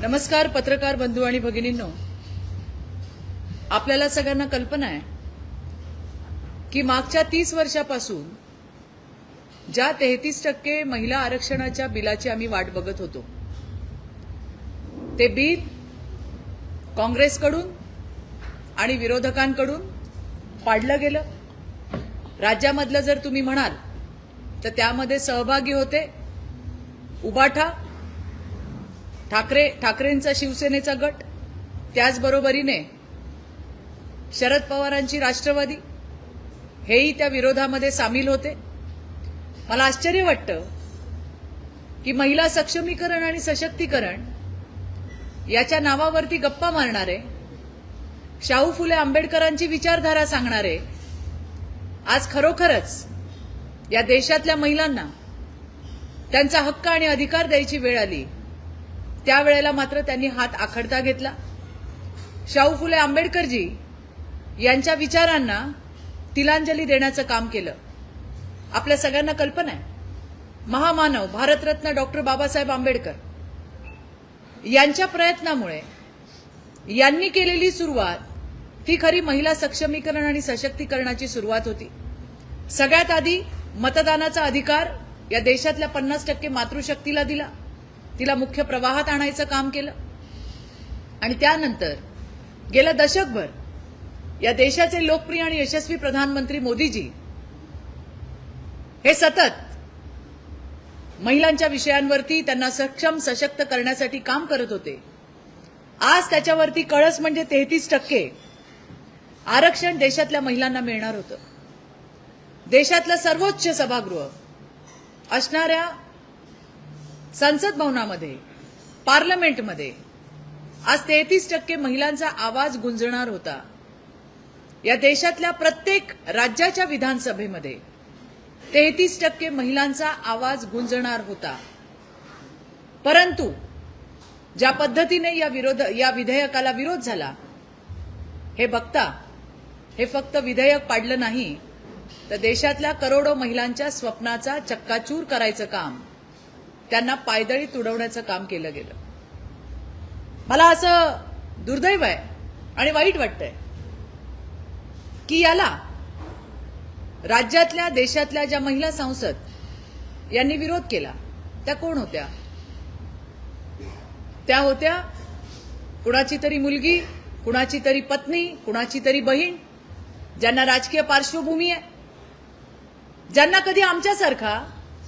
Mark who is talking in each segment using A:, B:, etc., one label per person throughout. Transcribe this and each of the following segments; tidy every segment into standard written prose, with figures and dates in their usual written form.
A: नमस्कार पत्रकार बंधू आणि भगिनींनो, आपल्याला सगळ्यांना कल्पना आहे की मागच्या 30 वर्षापासून ज्या 33% महिला आरक्षणाच्या बिलाची आम्ही वाट बघत होतो, ते बिल काँग्रेसकडून आणि विरोधकांकडून पाडलं गेलं। राज्यामधलं जर तुम्ही म्हणाल तर त्यामध्ये सहभागी होते उबाठा, ठाकरेंचा शिवसेनेचा गट, त्याचबरोबरीने शरद पवारांची राष्ट्रवादी, हेही त्या विरोधामध्ये सामील होते। मला आश्चर्य वाटतं की महिला सक्षमीकरण आणि सशक्तीकरण याच्या नावावरती गप्पा मारणारे, शाहू फुले आंबेडकरांची विचारधारा सांगणारे आज खरोखरच या देशातल्या महिलांना त्यांचा हक्क आणि अधिकार द्यायची वेळ आली, त्यावेळेला मात्र त्यांनी हात आखडता घेतला। शाहू फुले आंबेडकरजी यांच्या विचारांना तिलांजली देण्याचं काम केलं। आपल्या सगळ्यांना कल्पना आहे, महामानव भारतरत्न डॉक्टर बाबासाहेब आंबेडकर यांच्या प्रयत्नामुळे यांनी केलेली सुरुवात ती खरी महिला सक्षमीकरण आणि सशक्तीकरणाची सुरुवात होती। सगळ्यात आधी मतदानाचा अधिकार या देशातल्या 50% मातृशक्तीला दिला, तिला मुख्य प्रवाहात आणायचं काम केलं। आणि त्यानंतर गेल्या दशकभर या देशाचे लोकप्रिय आणि यशस्वी प्रधानमंत्री मोदीजी हे सतत महिलांच्या विषयांवरती त्यांना सक्षम सशक्त करण्यासाठी काम करत होते। आज त्याच्यावरती कळस म्हणजे 33% आरक्षण देशातल्या महिलांना मिळणार होतं। देशातलं सर्वोच्च सभागृह असणाऱ्या संसद भवनामध्ये, पार्लमेंटमध्ये आज 33% महिलांचा आवाज गुंजणार होता। या देशातल्या प्रत्येक राज्याच्या विधानसभेमध्ये 33% महिलांचा आवाज गुंजणार होता। परंतु ज्या पद्धतीने या विधेयकाला विरोध झाला, हे बघता हे फक्त विधेयक पाडलं नाही तर देशातल्या करोडो महिलांच्या स्वप्नाचा चक्काचूर करायचं काम, त्यांना पायदळी तुडवण्याचं काम केलं गेलं। मला असं दुर्दैव आहे आणि वाईट वाटतंय की याला राज्यातल्या देशातल्या ज्या महिला संसद यांनी विरोध केला त्या कोण होत्या? त्या होत्या कुणाची तरी मुलगी, कुणाची तरी पत्नी, कुणाची तरी बहीण, ज्यांना राजकीय पार्श्वभूमी आहे, ज्यांना कधी आमच्यासारखा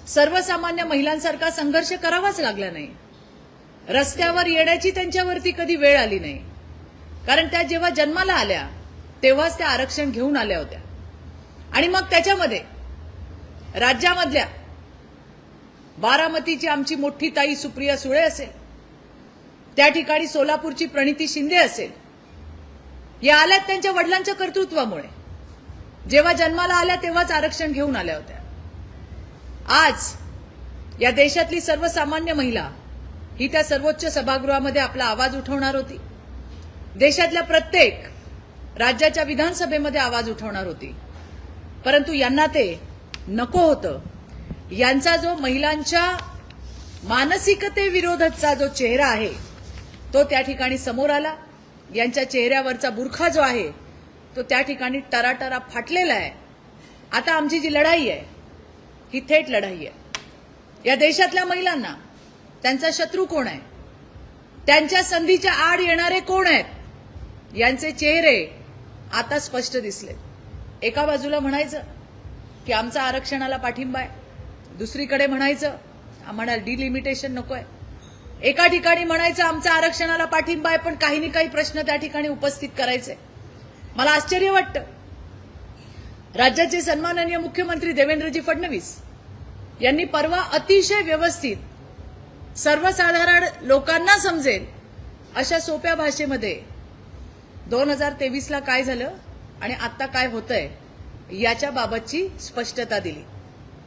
A: सर्वसामान्य महिलांसारखा संघर्ष करावाच लागला नाही, रस्त्यावर येण्याची त्यांच्यावरती कधी वेळ आली नाही, कारण त्या जेव्हा जन्माला आल्या तेव्हाच त्या आरक्षण घेऊन आल्या होत्या। आणि मग त्याच्यामध्ये राज्यामधल्या बारामतीची आमची मोठी ताई सुप्रिया सुळे असेल, त्या ठिकाणी सोलापूरची प्रणिती शिंदे असेल, या आल्यात त्यांच्या वडिलांच्या कर्तृत्वामुळे। जेव्हा जन्माला आल्या तेव्हाच आरक्षण घेऊन आल्या होत्या। आज या देशातली सर्वसामान्य महिला ही त्या सर्वोच्च सभागृहामध्ये आपला आवाज उठवणार होती, देशातल्या प्रत्येक राज्याच्या विधानसभेमध्ये आवाज उठवणार होती। परंतु यांना ते नको होतं। यांचा जो महिलांच्या मानसिकतेविरोधाचा जो चेहरा आहे तो त्या ठिकाणी समोर आला। यांच्या चेहऱ्यावरचा बुरखा जो आहे तो त्या ठिकाणी टराटरा फाटलेला आहे। आता आमची जी लढाई आहे ही थेट लढाई आहे। या देशातल्या महिलांना त्यांचा शत्रू कोण आहे, त्यांच्या संधीच्या आड येणारे कोण आहेत, यांचे चेहरे आता स्पष्ट दिसले। एका बाजूला म्हणायचं की आमचा आरक्षणाला पाठिंबा आहे, दुसरीकडे म्हणायचं आम्हाला डिलिमिटेशन नको आहे, एका ठिकाणी म्हणायचं आमचा आरक्षणाला पाठिंबा आहे पण काही ना काही प्रश्न त्या ठिकाणी उपस्थित करायचे। मला आश्चर्य वाटतं, राज्याचे सन्माननीय मुख्यमंत्री देवेंद्रजी फडणवीस यांनी परवा अतिशय व्यवस्थित सर्वसाधारण लोकांना समजेल अशा सोप्या भाषेमध्ये 2023ला काय झालं आणि आता काय होतंय याच्या बाबतची स्पष्टता दिली।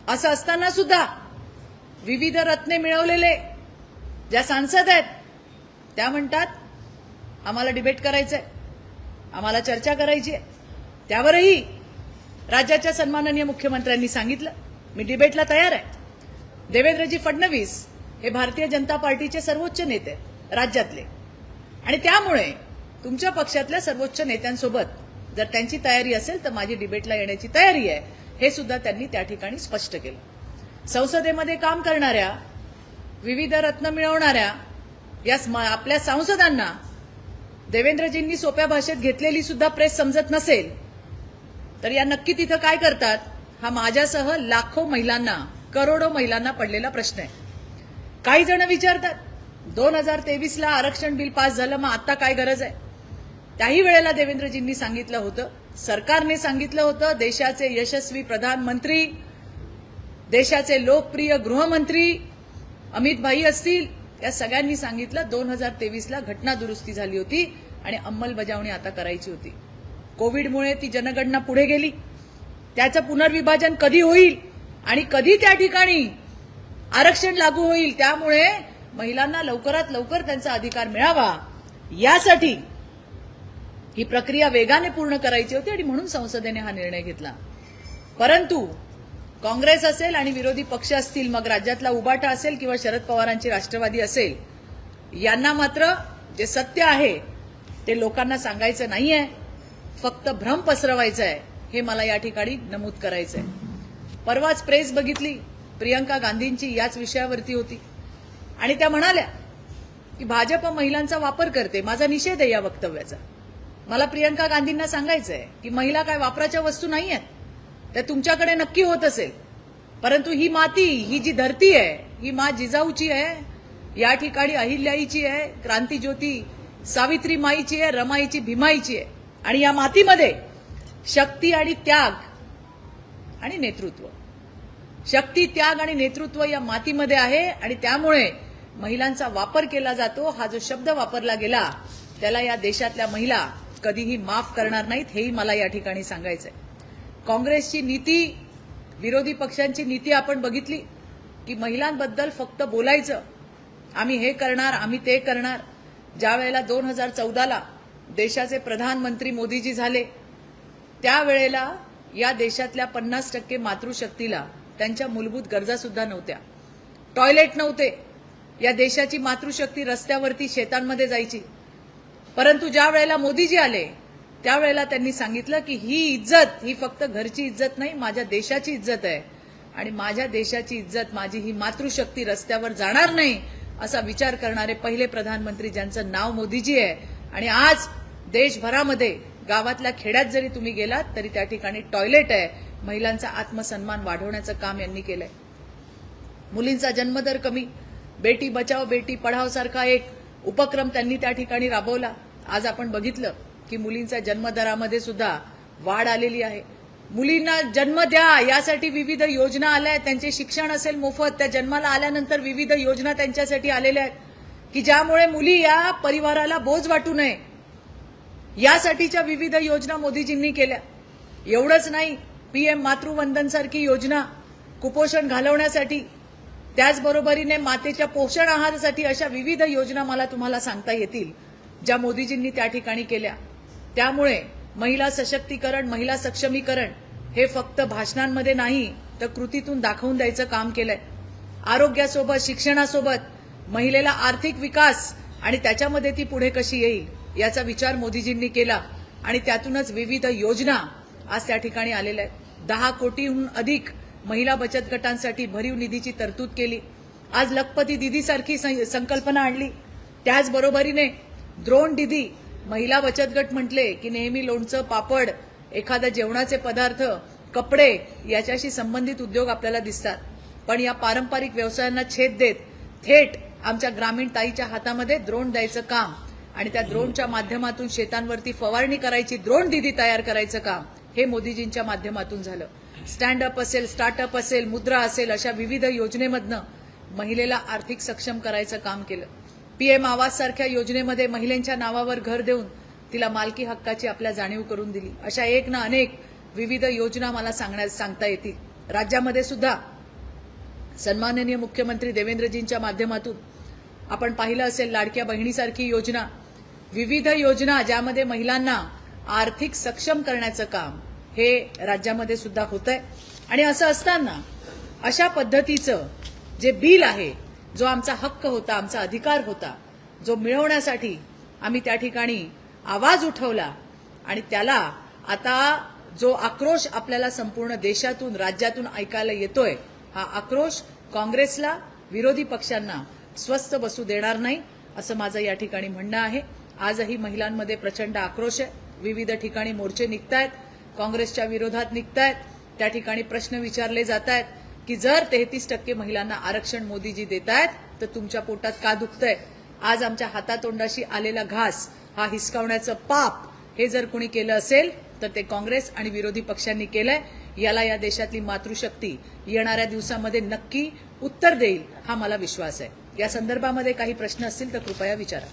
A: असं असताना सुद्धा विविध रत्ने मिळवलेले ज्या सांसद आहेत त्या म्हणतात आम्हाला डिबेट करायचंय, आम्हाला चर्चा करायची आहे। त्यावरही राज्याच्या सन्माननीय मुख्यमंत्र्यांनी सांगितलं मी डिबेटला तयार आहे। देवेंद्रजी फडणवीस हे भारतीय जनता पार्टीचे सर्वोच्च नेते आहेत। राज्यातले. आणि त्यामुळे तुमच्या पक्षातल्या सर्वोच्च नेत्यांसोबत जर त्यांची तयारी असेल तर माझी डिबेटला येण्याची तयारी आहे, हे सुद्धा त्यांनी त्या ठिकाणी स्पष्ट केलं. संसदेमध्ये काम करणाऱ्या, विविध रत्न मिळवणाऱ्या या आपल्या सांसदांना देवेंद्रजींनी सोप्या भाषेत घेतलेली सुद्धा प्रेस समजत नसेल तर या नक्की तिथं काय करतात, हा माझ्यासह लाखो महिलांना, करोडो महिलांना पडलेला प्रश्न आहे. काही जण विचारतात 2023ला आरक्षण बिल पास झालं, मग आता काय गरज आहे? त्याही वेळेला देवेंद्रजींनी सांगितलं होतं, सरकारने सांगितलं होतं, देशाचे यशस्वी प्रधानमंत्री, देशाचे लोकप्रिय गृहमंत्री अमित भाई असतील, या सगळ्यांनी सांगितलं 2023ला घटना दुरुस्ती झाली होती आणि अंमलबजावणी आता करायची होती. कोविडमुळे ती जनगणना पुढे गेली. त्याचं पुनर्विभाजन कधी होईल आणि कधी त्या ठिकाणी आरक्षण लागू होईल, त्यामुळे महिलांना लवकरात लवकर त्यांचा अधिकार मिळावा यासाठी ही प्रक्रिया वेगाने पूर्ण करायची होती आणि म्हणून संसदेने हा निर्णय घेतला. परंतु काँग्रेस असेल आणि विरोधी पक्ष असतील, मग राज्यातला उबाटा असेल किंवा शरद पवारांची राष्ट्रवादी असेल, यांना मात्र जे सत्य आहे ते लोकांना सांगायचं नाहीये, फक्त भ्रम पसरवायचा आहे, हे मला या ठिकाणी नमूद करायचं आहे. परवाच प्रेस बघितली, प्रियंका गांधींची याच विषयावरती होती आणि त्या म्हणाल्या की भाजप महिलांचा वापर करते. माझा निषेध आहे या वक्तव्याचा. मला प्रियंका गांधींना सांगायचं आहे की महिला काय वापराच्या वस्तू नाही आहेत, त्या तुमच्याकडे नक्की होत असेल, परंतु ही माती, ही जी धरती आहे, ही मा जिजाऊची आहे, या ठिकाणी अहिल्याईची आहे, क्रांतीज्योती सावित्री माईची आहे, रमाईची भीमाईची आहे. आणि या मातीमध्ये शक्ती आणि त्याग आणि नेतृत्व, शक्ती, त्याग आणि नेतृत्व या मातीमध्ये आहे आणि त्यामुळे महिलांचा वापर केला जातो. हा जो शब्द वापरला गेला त्याला या देशातल्या महिला कधीही माफ करणार नाहीत, हेही मला या ठिकाणी सांगायचंय. काँग्रेसची नीती, विरोधी पक्षांची नीती आपण बघितली की महिलांबद्दल फक्त बोलायचं, आम्ही हे करणार, आम्ही ते करणार. ज्या वेळेला 2014ला देशाचे प्रधानमंत्री मोदीजी झाले, त्यावेळेला या देशातल्या 50% मातृशक्तीला त्यांच्या मूलभूत गरजा सुद्धा नव्हत्या. टॉयलेट नव्हते. या देशाची मातृशक्ती रस्त्यावरती, शेतांमध्ये जायची. परंतु ज्या वेळेला मोदीजी आले त्यावेळेला त्यांनी सांगितलं की ही इज्जत, ही फक्त घरची इज्जत नाही, माझ्या देशाची इज्जत आहे आणि माझ्या देशाची इज्जत, माझी ही मातृशक्ती रस्त्यावर जाणार नाही, असा विचार करणारे पहिले प्रधानमंत्री, ज्यांचं नाव मोदीजी आहे. आणि आज देशभरामध्ये गावातल्या खेड्यात जरी तुम्ही गेलात तरी त्या ठिकाणी टॉयलेट आहे. महिलांचा आत्मसन्मान वाढवण्याचं काम यांनी केलंय. मुलींचा जन्मदर कमी, बेटी बचाव बेटी पढाव सारखा एक उपक्रम त्यांनी त्या ठिकाणी राबवला. आज आपण बघितलं की मुलींच्या जन्मदरामध्ये सुद्धा वाढ आलेली आहे. मुलींना जन्म द्या यासाठी विविध योजना आल्या आहेत. त्यांचे शिक्षण असेल मोफत, त्या जन्माला आल्यानंतर विविध योजना त्यांच्यासाठी आलेल्या आहेत की ज्यामुळे मुली या परिवाराला बोज वाटू नये, यासाठीच्या विविध योजना मोदीजींनी केल्या. एवढंच नाही, पीएम मातृवंदन सारखी योजना कुपोषण घालवण्यासाठी, त्याचबरोबरीने मातेच्या पोषण आहारासाठी, अशा विविध योजना मला तुम्हाला सांगता येतील ज्या मोदीजींनी त्या ठिकाणी केल्या. त्यामुळे महिला सशक्तीकरण, महिला सक्षमीकरण हे फक्त भाषणांमध्ये नाही तर कृतीतून दाखवून द्यायचं काम केलंय. आरोग्यासोबत, शिक्षणासोबत महिलेला आर्थिक विकास आणि त्याच्यामध्ये ती पुढे कशी येईल याचा विचार मोदीजींनी केला आणि त्यातूनच विविध योजना आज त्या ठिकाणी आलेल्या आहेत. 10 कोटीहून अधिक महिला बचत गटांसाठी भरीव निधीची तरतूद केली. आज लखपती दीदीसारखी संकल्पना आणली. त्याचबरोबरीने द्रोण दीदी, महिला बचत गट म्हटले की नेहमी लोणचं, पापड, एखादा जेवणाचे पदार्थ, कपडे याच्याशी संबंधित उद्योग आपल्याला दिसतात. पण या पारंपरिक व्यवसायांना छेद देत थेट आमच्या ग्रामीण ताईच्या हातामध्ये द्रोण द्यायचं काम आणि त्या द्रोणच्या माध्यमातून शेतांवरती फवारणी करायची द्रोण दीदी तयार करायचं काम हे मोदीजींच्या माध्यमातून झालं. स्टँडअप असेल, स्टार्टअप असेल, मुद्रा असेल, अशा विविध योजनेमधनं महिलेला आर्थिक सक्षम करायचं काम केलं. पीएम आवास सारख्या योजनेमध्ये महिलांच्या नावावर घर देऊन तिला मालकी हक्काची आपल्या जाणीव करून दिली. अशा एक ना अनेक विविध योजना मला सांगता येतील. राज्यामध्ये सुद्धा सन्माननीय मुख्यमंत्री देवेंद्रजींच्या माध्यमातून आपण पाहिलं असेल लाडक्या बहिणीसारखी योजना, विविध योजना ज्यामध्ये महिलांना आर्थिक सक्षम करण्याचं काम हे राज्यामध्ये सुद्धा होतंय. आणि असं असताना अशा पद्धतीचं जे बिल आहे, जो आमचा हक्क होता, आमचा अधिकार होता, जो मिळवण्यासाठी आम्ही त्या ठिकाणी आवाज उठवला आणि त्याला आता जो आक्रोश आपल्याला संपूर्ण देशातून राज्यातून ऐकायला येतोय, हा आक्रोश काँग्रेसला विरोधी पक्षांना स्वस्थ बसू देणार नाही असं माझं या ठिकाणी म्हणणं आहे. आजही महिलांमध्ये प्रचंड आक्रोश आहे. विविध ठिकाणी मोर्चे निघतायत, काँग्रेसच्या विरोधात निघतायत. त्या ठिकाणी प्रश्न विचारले जात आहेत की जर 33% महिलांना आरक्षण मोदीजी देतायत तर तुमच्या पोटात का दुखतंय? आज आमच्या हातातोंडाशी आलेला घास हा हिसकावण्याचं पाप हे जर कुणी केलं असेल तर ते काँग्रेस आणि विरोधी पक्षांनी केलंय. याला या देशातली मातृशक्ती येणाऱ्या दिवसामध्ये नक्की उत्तर देईल हा मला विश्वास आहे. या संदर्भामध्ये काही प्रश्न असतील तर कृपया विचारा.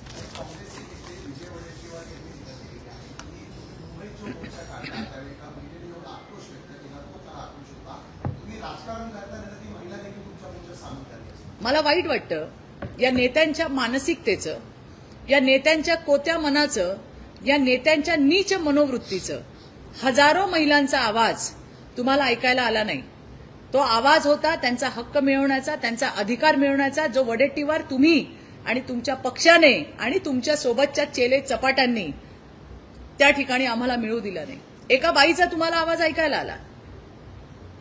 A: मला वाईट वाटतं या नेत्यांच्या मानसिकतेचं, या नेत्यांच्या कोत्या मनाचं, या नेत्यांच्या नीच मनोवृत्तीचं. हजारो महिलांचा आवाज तुम्हाला ऐकायला आला नाही. तो आवाज होता त्यांचा हक्क मिळवण्याचा, त्यांचा अधिकार मिळवण्याचा, जो वडेट्टीवार तुम्ही आणि तुमच्या पक्षाने आणि तुमच्या सोबतच्या चेले चपाट्यांनी त्या ठिकाणी आम्हाला मिळू दिला नाही. एका बाईचा तुम्हाला आवाज ऐकायला आला.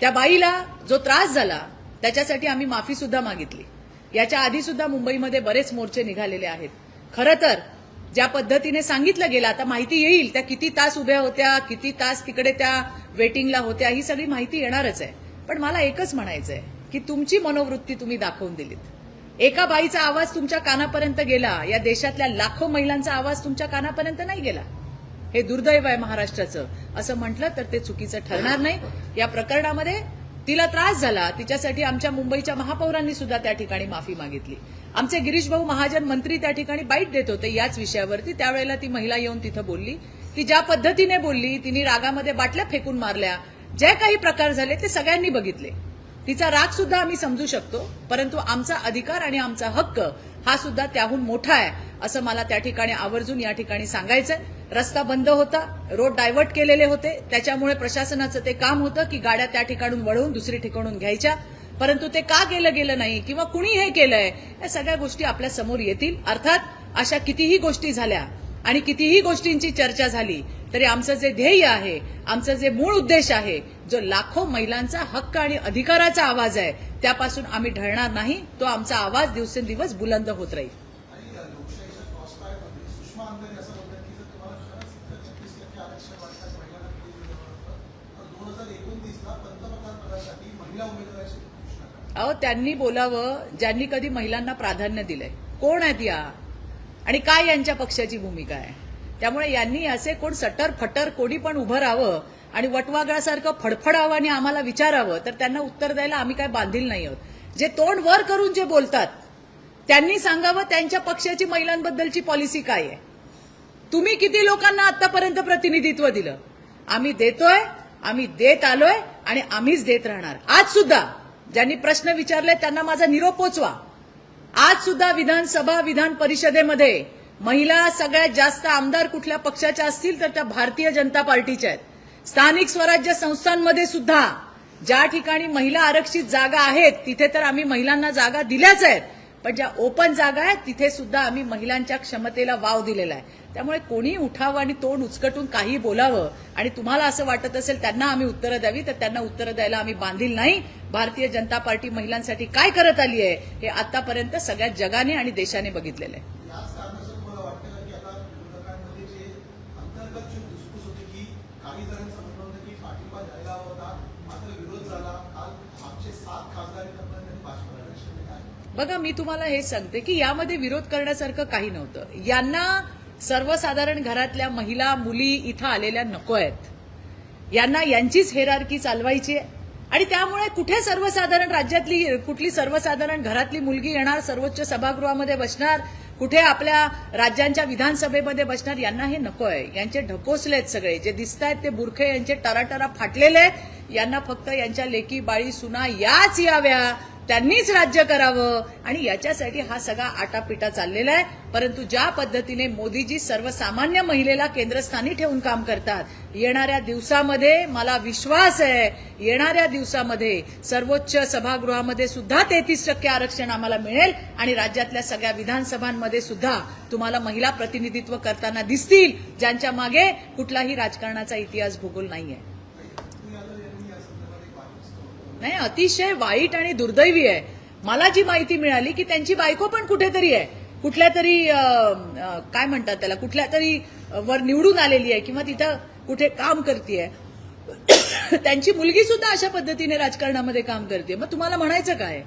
A: त्या बाईला जो त्रास झाला त्याच्यासाठी आम्ही माफी सुद्धा मागितली. याच्या आधी सुद्धा मुंबईमध्ये बरेच मोर्चे निघालेले आहेत. खरं तर ज्या पद्धतीने सांगितलं गेलं, आता माहिती येईल त्या किती तास उभ्या होत्या, किती तास तिकडे त्या वेटिंगला होत्या, ही सगळी माहिती येणारच आहे. पण मला एकच म्हणायचंय की तुमची मनोवृत्ती तुम्ही दाखवून दिलीत. एका बाईचा आवाज तुमच्या कानापर्यंत गेला, या देशातल्या लाखो महिलांचा आवाज तुमच्या कानापर्यंत नाही गेला. हे दुर्दैव आहे महाराष्ट्राचं. असं म्हटलं तर ते चुकीचं ठरणार नाही. या प्रकरणामध्ये तिला त्रास झाला, तिच्यासाठी आमच्या मुंबईच्या महापौरांनी सुद्धा त्या ठिकाणी माफी मागितली. आमचे गिरीश भाऊ महाजन मंत्री त्या ठिकाणी बाईट देत होते याच विषयावरती. त्यावेळेला ती महिला येऊन तिथं बोलली. ती ज्या पद्धतीने बोलली, तिने रागामध्ये बाटल्या फेकून मारल्या, जे काही प्रकार झाले ते सगळ्यांनी बघितले. तिचा राग सुद्धा आम्ही समजू शकतो, परंतु आमचा अधिकार आणि आमचा हक्क हा सुद्धा त्याहून मोठा आहे असं मला त्या ठिकाणी आवर्जून या ठिकाणी सांगायचंय. रस्ता बंद होता, रोड डायव्हर्ट केलेले होते, त्याच्यामुळे प्रशासनाचं ते काम होतं की गाड्या त्या ठिकाणून वळवून दुसरी ठिकाणून घ्यायच्या. परंतु ते का केलं गेलं नाही किंवा कुणी हे केलंय, या सगळ्या गोष्टी आपल्या समोर येतील. अर्थात अशा कितीही गोष्टी झाल्या आणि कितीही गोष्टींची चर्चा झाली तरी आमचं जे ध्येय आहे, आमचं जे मूळ उद्देश आहे, जो लाखो महिलांचा हक्क आणि अधिकाराचा आवाज आहे, त्यापासून आम्ही ढळणार नाही. तो आमचा आवाज दिवसेंदिवस बुलंद होत राहील. अहो, त्यांनी बोलावं ज्यांनी कधी महिलांना प्राधान्य दिलंय. कोण आहेत या आणि काय यांच्या पक्षाची भूमिका आहे? त्यामुळे यांनी असे कोण सटर फटर कोणी पण उभं राहावं आणि वटवागळासारखं फडफडावं आणि आम्हाला विचारावं तर त्यांना उत्तर द्यायला आम्ही काय बांधील नाही आहोत. जे तोंड वर करून जे बोलतात त्यांनी सांगावं त्यांच्या पक्षाची महिलांबद्दलची पॉलिसी काय आहे. तुम्ही किती लोकांना आतापर्यंत प्रतिनिधित्व दिलं? आम्ही देतोय, आम्ही देत आलोय आणि आम्हीच देत राहणार. आज सुद्धा ज्यांनी प्रश्न विचारले त्यांना माझा निरोप पोचवा. आज सुद्धा विधानसभा विधान परिषदेमध्ये महिला सगळ्यात जास्त आमदार कुठल्या पक्षाच्या असतील तर त्या भारतीय जनता पार्टीच्या आहेत. स्थानिक स्वराज्य संस्थांमध्ये सुद्धा ज्या ठिकाणी महिला आरक्षित जागा आहेत तिथे तर आम्ही महिलांना जागा दिल्याच आहेत, पण ज्या ओपन जागा आहेत तिथे सुद्धा आम्ही महिलांच्या क्षमतेला वाव दिलेला आहे. त्यामुळे कोणी उठावं आणि तोंड उचकटून काही बोलावं आणि तुम्हाला असं वाटत असेल त्यांना आम्ही उत्तरं द्यावी तर त्यांना उत्तरं द्यायला आम्ही बांधील नाही. भारतीय जनता पार्टी महिलांसाठी काय करत आली आहे हे आतापर्यंत सगळ्या जगाने आणि देशाने बघितलेलं आहे. बघा, मी तुम्हाला हे सांगते की यामध्ये विरोध करण्यासारखं काही नव्हतं. यांना सर्वसाधारण घरातल्या महिला मुली इथं आलेल्या नको आहेत. यांना यांचीच हेरारकी चालवायची आहे आणि त्यामुळे कुठे सर्वसाधारण राज्यातली कुठली सर्वसाधारण घरातली मुलगी येणार, सर्वोच्च सभागृहामध्ये बसणार, कुठे आपल्या राज्यांच्या विधानसभेमध्ये बसणार, यांना हे नको आहे. यांचे ढकोसले आहेत सगळे जे दिसत आहेत ते बुरखे यांचे टराटरा फाटलेले आहेत. यांना फक्त यांच्या लेकी बाळी सुना याच याव्या, त्यांनीच राज्य करावं आणि याच्यासाठी हा सगळा आटापिटा चाललेला आहे. परंतु ज्या पद्धतीने मोदीजी सर्वसामान्य महिलेला केंद्रस्थानी ठेवून काम करतात, येणाऱ्या दिवसामध्ये मला विश्वास आहे, येणाऱ्या दिवसामध्ये सर्वोच्च सभागृहामध्ये सुद्धा 33% आरक्षण आम्हाला मिळेल आणि राज्यातल्या सगळ्या विधानसभांमध्ये सुद्धा तुम्हाला महिला प्रतिनिधित्व करताना दिसतील, ज्यांच्या मागे कुठलाही राजकारणाचा इतिहास भूगोल नाहीये. नाही, अतिशय वाईट आणि दुर्दैवी आहे. मला जी माहिती मिळाली की त्यांची बायको पण कुठेतरी आहे, कुठल्या तरी काय म्हणतात त्याला, कुठल्या तरी वर निवडून आलेली आहे किंवा तिथं कुठे काम करतेय. त्यांची मुलगी सुद्धा अशा पद्धतीने राजकारणामध्ये काम करते. मग तुम्हाला म्हणायचं काय?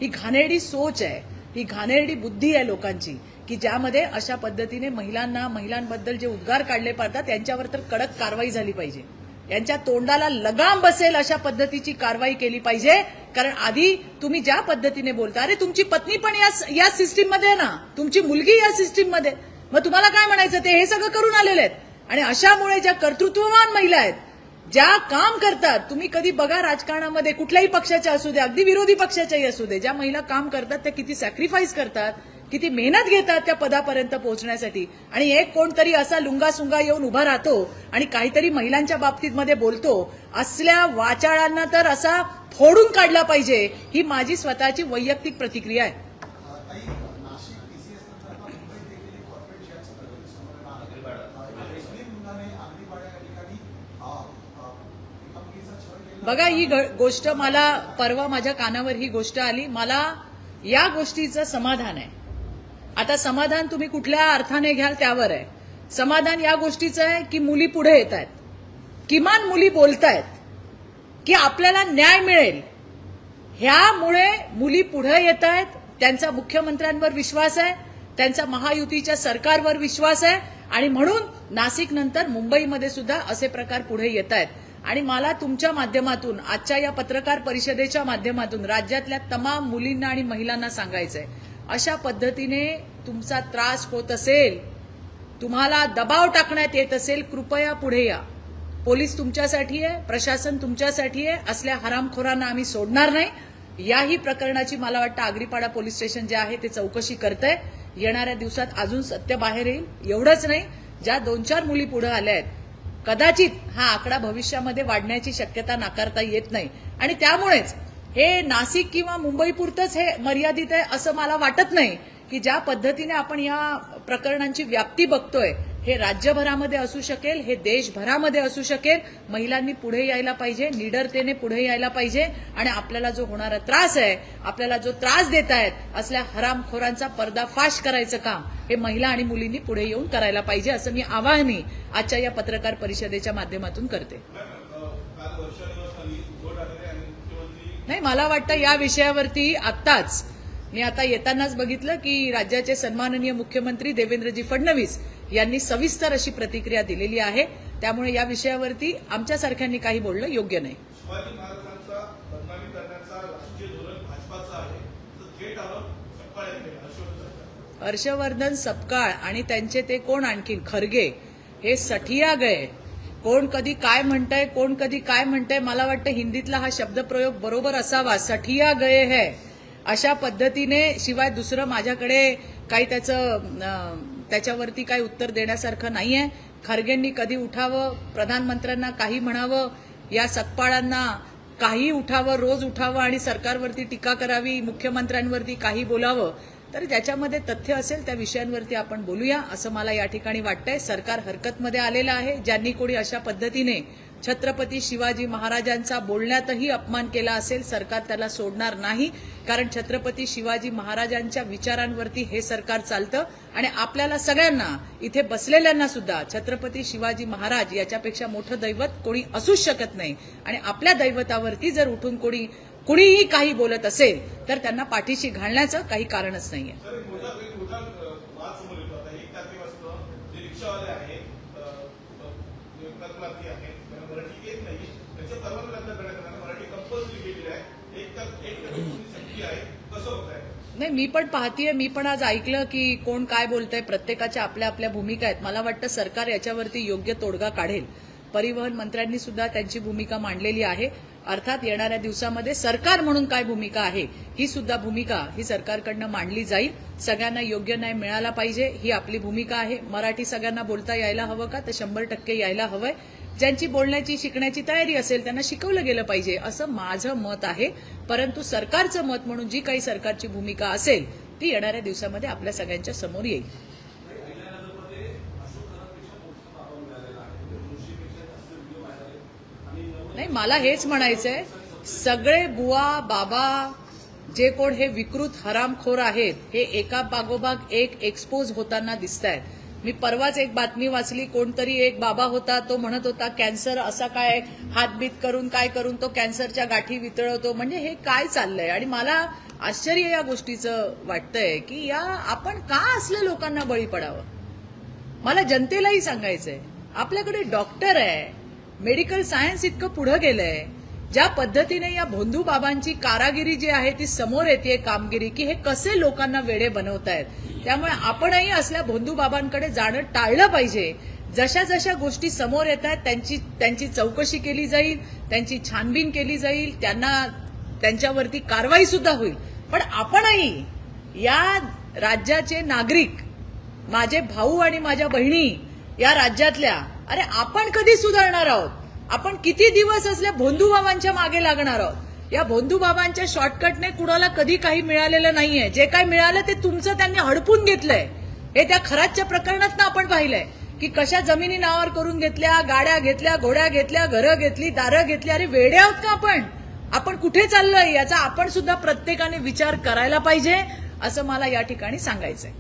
A: ही घाणेरडी सोच आहे, ही घाणेरडी बुद्धी आहे लोकांची की ज्यामध्ये अशा पद्धतीने महिलांबद्दल जे उद्गार काढले पाहतात त्यांच्यावर तर कडक कारवाई झाली पाहिजे. यांच्या तोंडाला लगाम बसेल अशा पद्धतीची कारवाई केली पाहिजे. कारण आधी तुम्ही ज्या पद्धतीने बोलता, अरे तुमची पत्नी पण या सिस्टीम मध्ये आहे ना, तुमची मुलगी या सिस्टीम मध्ये, मग तुम्हाला काय म्हणायचं? ते हे सगळं करून आलेले आहेत. आणि अशामुळे ज्या कर्तृत्ववान महिला आहेत, ज्या काम करतात, तुम्ही कधी बघा राजकारणामध्ये कुठल्याही पक्षाच्या असू दे, अगदी विरोधी पक्षाच्याही असू दे, ज्या महिला काम करतात त्या किती सॅक्रिफाईस करतात, किती मेहनत घेतात त्या पदापर्यंत पोहोचण्यासाठी. आणि एक कोणतरी असा लुंगासुंगा येऊन उभा राहतो आणि काहीतरी महिलांच्या बाबतीत मध्ये बोलतो. असल्या वाचाळांना तर असा फोडून काढला पाहिजे. ही माझी स्वतःची वैयक्तिक प्रतिक्रिया आहे. बघा, ही गोष्ट मला परवा माझ्या कानावर ही गोष्ट आली. मला या गोष्टीचं समाधान आहे. आता समाधान तुम्ही कुठल्या अर्थाने घ्याल त्यावर आहे. समाधान या गोष्टीचं आहे की मुली पुढे येत आहेत, किमान मुली बोलतायत की आपल्याला न्याय मिळेल. ह्यामुळे मुली पुढे येत आहेत. त्यांचा मुख्यमंत्र्यांवर विश्वास आहे, त्यांचा महायुतीच्या सरकारवर विश्वास आहे आणि म्हणून नाशिक नंतर मुंबईमध्ये सुद्धा असे प्रकार पुढे येत आहेत. आणि मला तुमच्या माध्यमातून, आजच्या या पत्रकार परिषदेच्या माध्यमातून राज्यातल्या तमाम मुलींना आणि महिलांना सांगायचंय, अशा पद्धतीने तुमचा त्रास होत असेल, तुम्हाला दबाव टाकण्यात येत असेल, कृपया पुढे या. पोलीस तुमच्यासाठी आहे, प्रशासन तुमच्यासाठी आहे. असल्या हरामखोरांना आम्ही सोडणार नाही. याही प्रकरणाची मला वाटतं आगरीपाडा पोलीस स्टेशन जे आहे ते चौकशी करतंय. येणाऱ्या दिवसात अजून सत्य बाहेर येईल. एवढंच नाही, ज्या 2-4 मुली पुढे आल्या आहेत, कदाचित हा आकडा भविष्यामध्ये वाढण्याची शक्यता नाकारता येत नाही. आणि त्यामुळेच हे नाशिक किंवा मुंबई पुरतंच हे मर्यादित आहे असं मला वाटत नाही. की ज्या पद्धतीने आपण या प्रकरणांची व्याप्ती बघतोय, हे राज्यभरामध्ये असू शकेल, हे देशभरामध्ये असू शकेल. महिलांनी पुढे यायला पाहिजे, निडरतेने पुढे यायला पाहिजे आणि आपल्याला जो होणारा त्रास आहे, आपल्याला जो त्रास देत आहेत, असल्या हरामखोरांचा पर्दाफाश करायचं काम हे महिला आणि मुलींनी पुढे येऊन करायला पाहिजे, असं मी आवाहनही आजच्या या पत्रकार परिषदेच्या माध्यमातून करते. नाही, मला वाटतं या विषयावरती आत्ताच मी आता येतानाच बघितलं की राज्याचे सन्माननीय मुख्यमंत्री देवेंद्रजी फडणवीस यांनी सविस्तर अशी प्रतिक्रिया दिलेली आहे. त्यामुळे या विषयावरती आमच्यासारख्यांनी काही बोलणं योग्य नाही. हर्षवर्धन सपकाळ आणि त्यांचे ते कोण आणखीन खरगे, हे सठिया गए. कोण कधी काय म्हणतंय, कोण कधी काय म्हणतंय. मला वाटतं हिंदीतला हा शब्दप्रयोग बरोबर असावा, सठिया गए है. अशा पद्धतीने शिवाय दुसरं माझ्याकडे काही त्याच्यावरती काही उत्तर देण्यासारखं नाहीये. खरगेंनी कधी उठावं, प्रधानमंत्र्यांना काही म्हणावं, या सकपाळांना काही उठावं, रोज उठावं आणि सरकारवरती टीका करावी, मुख्यमंत्र्यांवरती काही बोलावं. तर ज्याच्यामध्ये तथ्य असेल त्या विषयांवरती आपण बोलूया असं मला या ठिकाणी वाटतंय. सरकार हरकतमध्ये आलेलं आहे. ज्यांनी कोणी अशा पद्धतीने छत्रपती शिवाजी महाराजांचा बोलण्यातही अपमान केला असेल, सरकार त्याला सोडणार नाही. कारण छत्रपती शिवाजी महाराजांच्या विचारांवरती हे सरकार चालतं आणि आपल्याला सगळ्यांना, इथे बसलेल्यांना सुद्धा छत्रपती शिवाजी महाराज याच्यापेक्षा मोठं दैवत कोणी असूच शकत नाही. आणि आपल्या दैवतावरती जर उठून कुणीही काही बोलत असेल तर त्यांना पाठीशी घालण्याचं काही कारणच नाहीये. नाही, मी पण पाहतीये, मी पण आज ऐकलं की कोण काय बोलतंय. प्रत्येकाच्या आपल्या आपल्या भूमिका आहेत. मला वाटतं सरकार याच्यावरती योग्य तोडगा काढेल. परिवहन मंत्र्यांनी सुद्धा त्यांची भूमिका मांडलेली आहे. अर्थात येणाऱ्या दिवसामध्ये सरकार म्हणून काय भूमिका आहे ही सुद्धा भूमिका ही सरकारकडनं मांडली जाईल. सगळ्यांना योग्य न्याय मिळाला पाहिजे ही आपली भूमिका आहे. मराठी सगळ्यांना बोलता यायला हवं का? तर 100% यायला हवंय. ज्यांची बोलण्याची शिकण्याची तयारी असेल त्यांना शिकवलं गेलं पाहिजे असं माझं मत आहे. परंतु सरकारचं मत म्हणून जी काही सरकारची भूमिका असेल ती येणाऱ्या दिवसामध्ये आपल्या सगळ्यांच्या समोर येईल. नाही, मला हेच म्हणायचंय, सगळे बुवा बाबा जे कोण हे विकृत हरामखोर आहेत हे एका पागोपाग एक एक्सपोज होताना दिसत आहेत. मी परवाच एक बातमी वाचली, कोणतरी एक बाबा होता तो म्हणत होता कॅन्सर असा काय हातबीत करून काय करून तो कॅन्सरच्या गाठी वितळवतो. म्हणजे हे काय चाललंय? आणि मला आश्चर्य या गोष्टीचं वाटतंय की या आपण का असल्या लोकांना बळी पडावं. मला जनतेलाही सांगायचंय, आपल्याकडे डॉक्टर आहे, मेडिकल सायन्स इतकं पुढे गेलंय, ज्या पद्धतीने या भोंदू बाबांची कारागिरी जी आहे ती समोर येते कामगिरी की हे कसे लोकांना वेडे बनवतायत. त्यामुळे आपणही असल्या भोंदू बाबांकडे जाणं टाळलं पाहिजे. जशा जशा गोष्टी समोर येत आहेत त्यांची चौकशी केली जाईल, त्यांची छानबीन केली जाईल, त्यांच्यावरती कारवाई सुद्धा होईल. पण आपणही या राज्याचे नागरिक, माझे भाऊ आणि माझ्या बहिणी या राज्यातल्या, अरे आपण कधी सुधारणार आहोत? आपण किती दिवस असल्या भोंदू बाबांच्या मागे लागणार आहोत? या भोंदू बाबांच्या शॉर्टकटने कुणाला कधी काही मिळालेलं नाहीये. जे काही मिळालं ते तुमचं त्यांनी हडपून घेतलंय. हे त्या खरातच्या प्रकरणात आपण पाहिलंय की कशा जमिनी नावावर करून घेतल्या, गाड्या घेतल्या, घोड्या घेतल्या, घरं घेतली, दारं घेतली. अरे वेडे आहोत का आपण कुठे चाललोय याचा आपण सुद्धा प्रत्येकाने विचार करायला पाहिजे असं मला या ठिकाणी सांगायचंय.